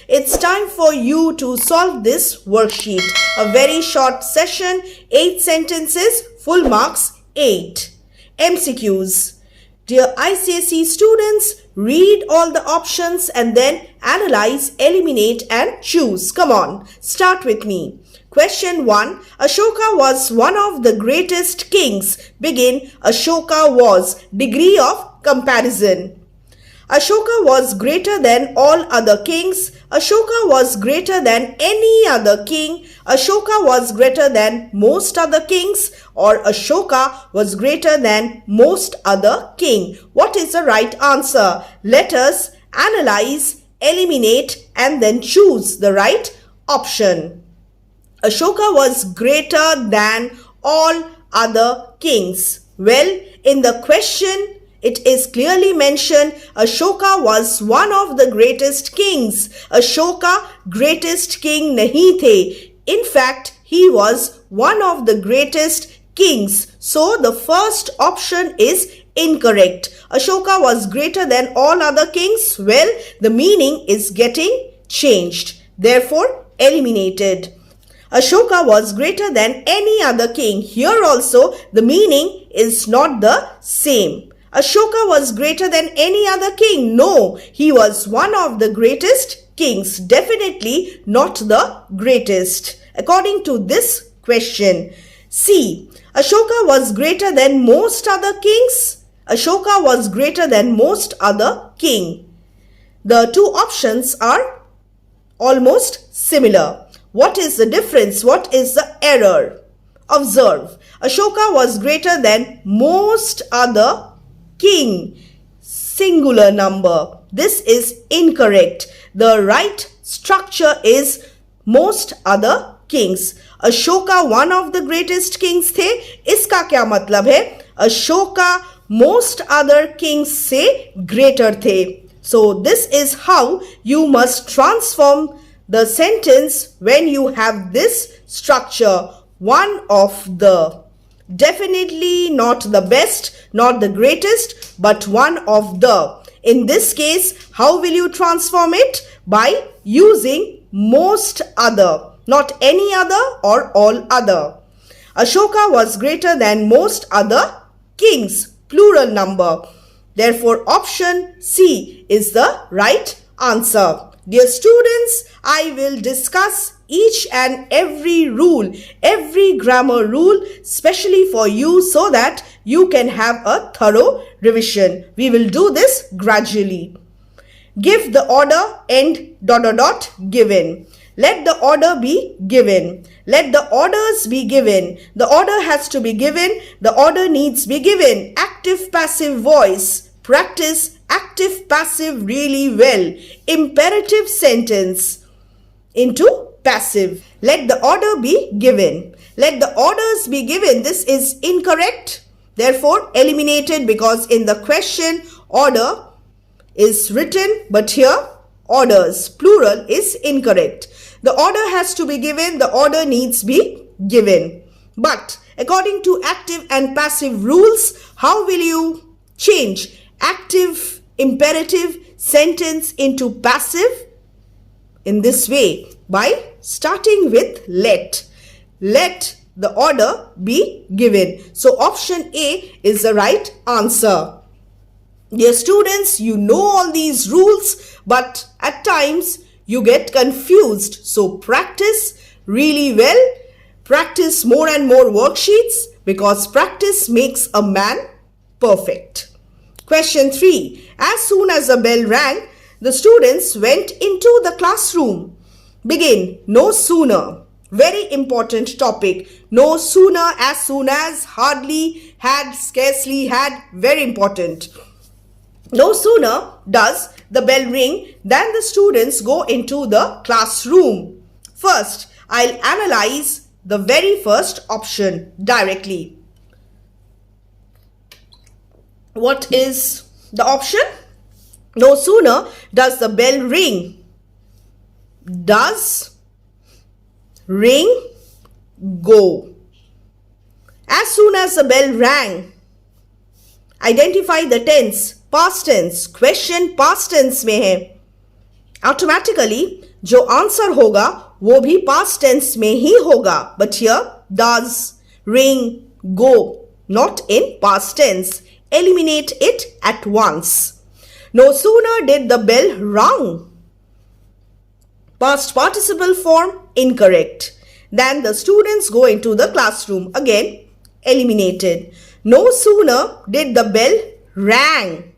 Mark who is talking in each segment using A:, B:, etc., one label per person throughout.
A: it's time for you to solve this worksheet. A very short session, 8 sentences, full marks 8. MCQs. Dear ICSE students, read all the options and then analyze, eliminate and choose. Come on, start with me. Question 1. Ashoka was one of the greatest kings. Begin. Ashoka was. Degree of comparison. Ashoka was greater than all other kings. Ashoka was greater than any other king. Ashoka was greater than most other kings. Or Ashoka was greater than most other king. What is the right answer? Let us analyze, eliminate and then choose the right option. Ashoka was greater than all other kings. Well, in the question, it is clearly mentioned Ashoka was one of the greatest kings. Ashoka greatest king nahi the. In fact, he was one of the greatest kings. So the first option is incorrect. Ashoka was greater than all other kings. Well, the meaning is getting changed. Therefore, eliminated. Ashoka was greater than any other king. Here also, the meaning is not the same. Ashoka was greater than any other king. No, he was one of the greatest kings. Definitely not the greatest. According to this question. C. Ashoka was greater than most other kings. Ashoka was greater than most other king. The two options are almost similar. What is the difference? What is the error? Observe. Ashoka was greater than most other king. Singular number. This is incorrect. The right structure is most other kings. Ashoka one of the greatest kings थे. इसका क्या मतलब है? Ashoka most other kings से greater थे. So this is how you must transform the sentence when you have this structure. One of the. Definitely not the best, not the greatest, but one of the. In this case, how will you transform it? By using most other, not any other or all other. Ashoka was greater than most other kings, plural number. Therefore, option C is the right answer. Dear students, I will discuss each and every rule, every grammar rule, specially for you so that you can have a thorough revision. We will do this gradually. Give the order, end, ... given. Let the order be given. Let the orders be given. The order has to be given. The order needs be given. Active passive voice. Practice active passive really well. Imperative sentence into passive. Let the order be given. Let the orders be given. This is incorrect. Therefore, eliminated because in the question order is written, but here orders, plural, is incorrect. The order has to be given. The order needs be given. But according to active and passive rules, how will you change active imperative sentence into passive? In this way, by starting with let. Let the order be given. So option A is the right answer. Dear students, you know all these rules, but at times you get confused. So practice really well. Practice more and more worksheets because practice makes a man perfect. Question 3. As soon as the bell rang, the students went into the classroom. Begin. No sooner. Very important topic. No sooner, as soon as, hardly, had, scarcely had. Very important. No sooner does the bell ring than the students go into the classroom. First, I'll analyze the very first option directly. What is the option? No sooner does the bell ring. Does ring, go. As soon as the bell rang. Identify the tense. Past tense. Question past tense में है. Automatically जो answer होगा वो भी past tense में ही होगा. But here does, ring, go, not in past tense. Eliminate it at once. No sooner did the bell rung. Past participle form incorrect. Then the students go into the classroom. Again eliminated. No sooner did the bell rang.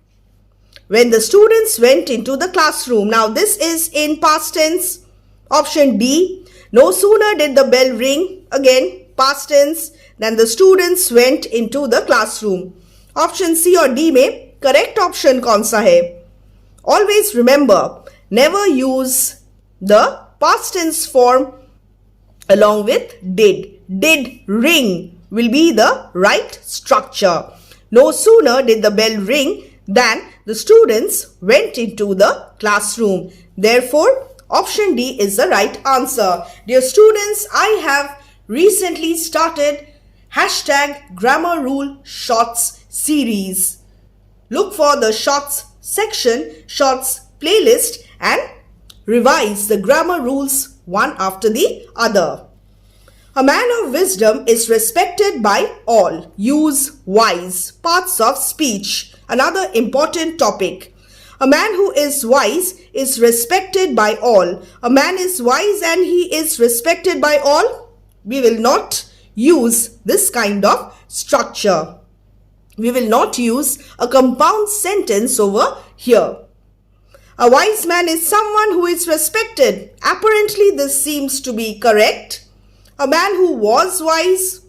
A: When the students went into the classroom. Now this is in past tense. Option D. No sooner did the bell ring. Again past tense. Then the students went into the classroom. Option C or D में correct option कौन सा है? Always remember, never use the past tense form along with did. Did ring will be the right structure. No sooner did the bell ring than the students went into the classroom. Therefore, option D is the right answer. Dear students, I have recently started #Grammar Rule Shorts series. Look for the Shorts section, Shorts playlist and revise the grammar rules one after the other. A man of wisdom is respected by all. Use wise. Parts of speech. Another important topic. A man who is wise is respected by all. A man is wise and he is respected by all. We will not use this kind of structure. We will not use a compound sentence over here. A wise man is someone who is respected. Apparently, this seems to be correct. A man who was wise.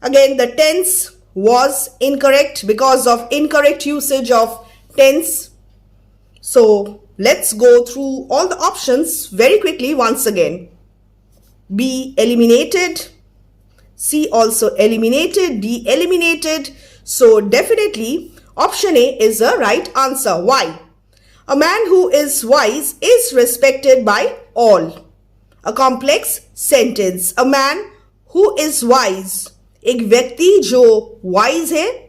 A: Again, the tense was incorrect because of incorrect usage of tense. So, let's go through all the options very quickly once again. B eliminated. C also eliminated. D eliminated. So definitely option A is the right answer. Why? A man who is wise is respected by all. A complex sentence. A man who is wise. एक व्यक्ति जो wise है,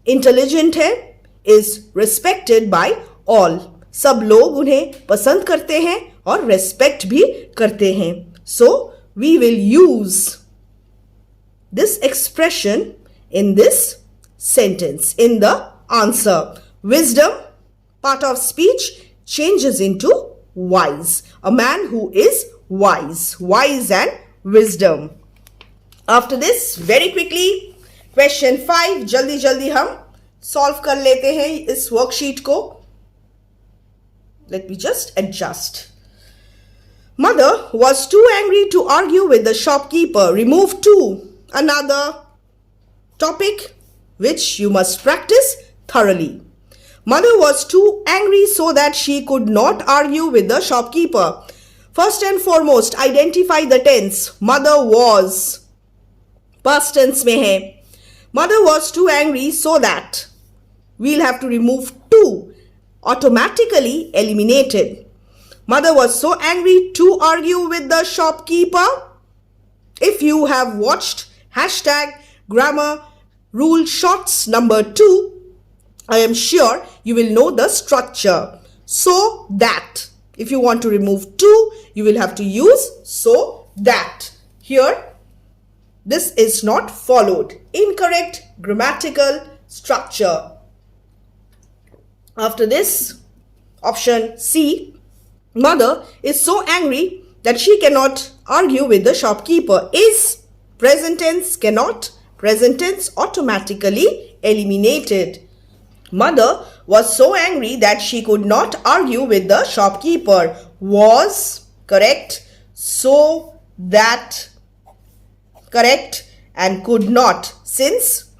A: intelligent है, is respected by all. सब लोग उन्हें पसंद करते हैं और respect भी करते हैं. So we will use this expression in this sentence, in the answer. Wisdom, part of speech, changes into wise. A man who is wise. Wise and wisdom. After this, very quickly, question 5, जल्दी जल्दी हम solve कर लेते हैं इस worksheet को. Let me just adjust. Mother was too angry to argue with the shopkeeper. Remove to. Another topic which you must practice thoroughly. Mother was too angry so that she could not argue with the shopkeeper. First and foremost, identify the tense. Mother was. Past tense में है. Mother was too angry so that. We'll have to remove to. Automatically eliminated. Mother was so angry to argue with the shopkeeper. If you have watched #Grammar Rule Shorts number 2, I am sure you will know the structure. So that. If you want to remove to, you will have to use so that. Here, this is not followed. Incorrect grammatical structure. After this, option C. Mother is so angry that she cannot argue with the shopkeeper. Is present tense, cannot. Present tense automatically eliminated. Mother was so angry that she could not argue with the shopkeeper. Was correct. So that correct. And could not, since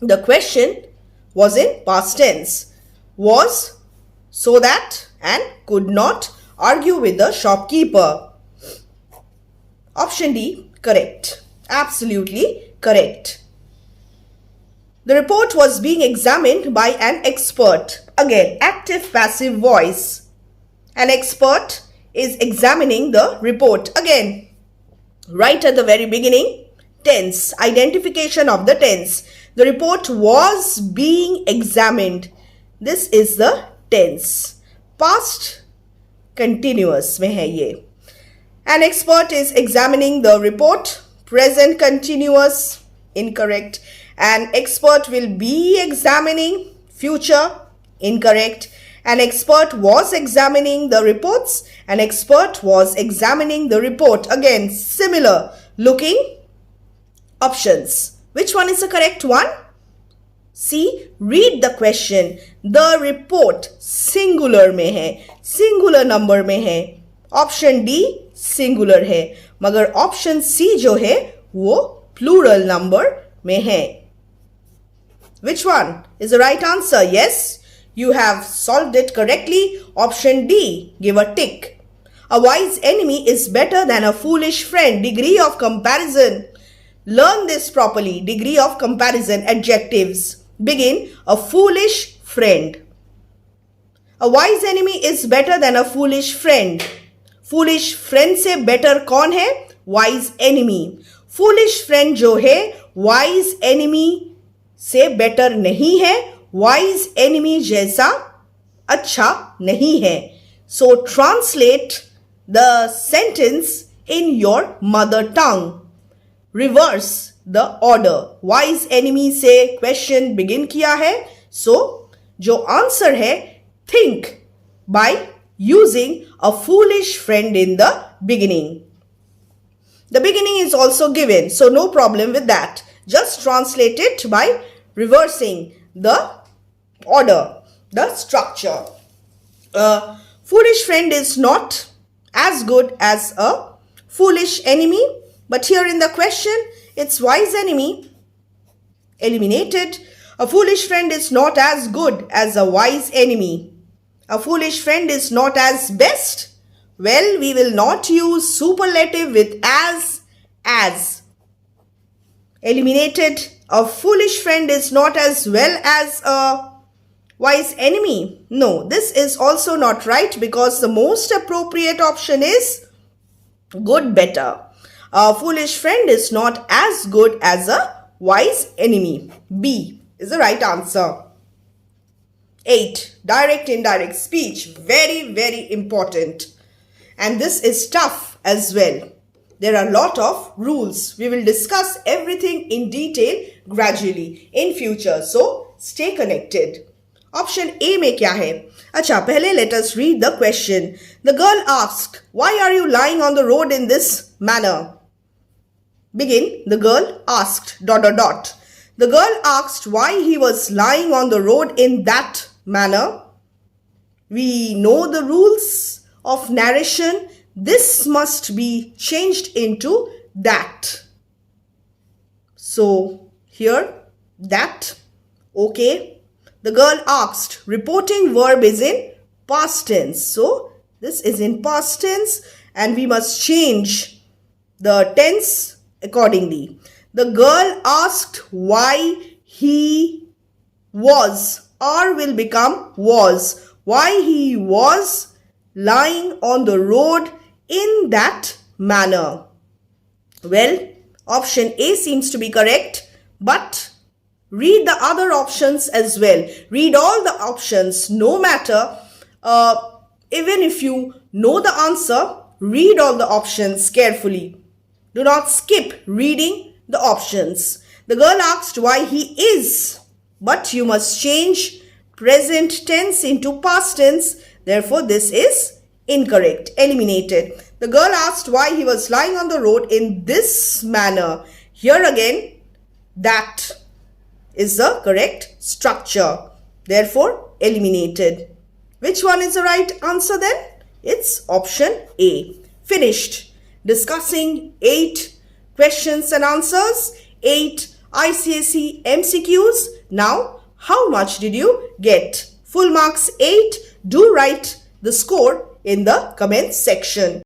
A: the question was in past tense. Was, so that, and could not argue with the shopkeeper. Option D, correct. Absolutely correct. The report was being examined by an expert. Again, active passive voice. An expert is examining the report. Again, right at the very beginning, tense, identification of the tense. The report was being examined. This is the tense. Past continuous में है ये. An expert is examining the report. Present continuous, incorrect. An expert will be examining, future, incorrect. An expert was examining the reports. An expert was examining the report. Again, similar looking options. Which one is the correct one? See, read the question. The report singular में है, singular number में है. Option D singular है, मगर option C जो है वो plural number में है. Which one is the right answer? Yes, you have solved it correctly. Option D, give a tick. A wise enemy is better than a foolish friend. Degree of comparison. Learn this properly. Degree of comparison. Adjectives. Begin. A foolish friend. A wise enemy is better than a foolish friend. Foolish friend से better कौन है? Wise enemy. Foolish friend जो है wise enemy से better नहीं है, wise enemy जैसा अच्छा नहीं है. So translate the sentence in your mother tongue. Reverse the order. Wise enemy से क्वेश्चन बिगिन किया है, सो जो आंसर है think by using a foolish friend in the beginning. The beginning is also given, so no problem with that. Just translate it by reversing the order, the structure. A foolish friend is not as good as a foolish enemy. But here in the question, it's wise enemy eliminated. A foolish friend is not as good as a wise enemy. A foolish friend is not as best. Well, we will not use superlative with as. Eliminated. A foolish friend is not as well as a wise enemy. No, this is also not right because the most appropriate option is good better. A foolish friend is not as good as a wise enemy. B is the right answer. 8. Direct indirect speech. Very, very important. And this is tough as well. There are a lot of rules. We will discuss everything in detail gradually in future. So, stay connected. Option A में क्या है? अच्छा, पहले let us read the question. The girl asked, why are you lying on the road in this manner? Begin. The girl asked, ... The girl asked why he was lying on the road in that manner. We know the rules of narration. This must be changed into that. So, here, that. Okay. The girl asked. Reporting verb is in past tense. So, this is in past tense and we must change the tense accordingly. The girl asked why he was. R will become was. Why he was lying on the road in that manner. Well, option A seems to be correct, but read the other options as well. Read all the options, no matter, even if you know the answer, read all the options carefully. Do not skip reading the options. The girl asked why he is, but you must change present tense into past tense. Therefore, this is incorrect. Eliminated. The girl asked why he was lying on the road in this manner. Here again, that is the correct structure. Therefore, eliminated. Which one is the right answer then? It's option A. Finished discussing 8 questions and answers, 8 ICSE MCQs. Now, how much did you get? Full marks 8. Do write the score in the comment section.